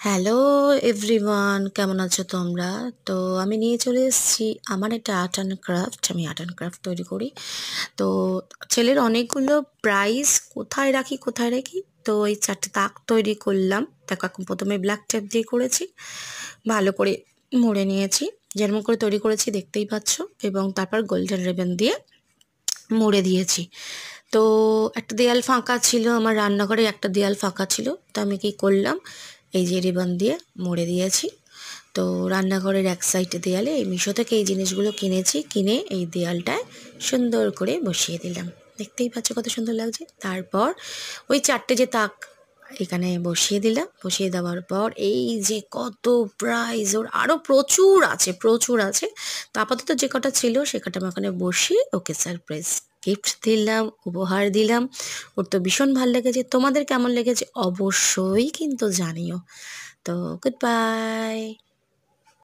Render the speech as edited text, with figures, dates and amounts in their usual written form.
Hello everyone, কেমন আছো তোমরা? তো আমি নিয়ে চলে এসেছি আমার একটা আর্ট অ্যান্ড ক্রাফট। আমি আর্ট অ্যান্ড ক্রাফট তৈরি করি। তো ছেলের অনেকগুলো প্রাইজ কোথায় রাখি। তো এই 4টে তাক তৈরি করলাম। দেখো, এখন প্রথমে ব্ল্যাক টেপ দিয়ে করেছি, ভালো করে মুড়ে নিয়েছি, যেরকম করে তৈরি করেছি দেখতেই পাচ্ছ, এবং তারপর গোল্ডেন রিবন দিয়ে মুড়ে দিয়েছি। তো একটা দেয়াল ফাঁকা ছিল, আমার রান্নাঘরে একটা দেয়াল ফাঁকা ছিল, তো আমি কি করলাম, এই যে রিবন দিয়ে মুড়ে দিয়েছি। তো রান্নাঘরের এক সাইডে দেয়ালে এই মিশো থেকে এই জিনিসগুলো কিনেছি, কিনে এই দেয়ালটায় সুন্দর করে বসিয়ে দিলাম। দেখতেই পাচ্ছ কত সুন্দর লাগছে। তারপর ওই 4টে যে তাক এখানে বসিয়ে দিলাম। বসিয়ে দেওয়ার পর এই যে কত প্রাইজ, ওর আরও প্রচুর আছে। তো আপাতত যে কটা ছিল সে কটা আমি ওখানে বসিয়ে ওকে সারপ্রাইজ গিফট দিলাম, উপহার দিলাম। ওর তো ভীষণ ভালো লেগেছে। তোমাদের কেমন লেগেছে অবশ্যই কিন্তু জানিও। তো গুড বাই।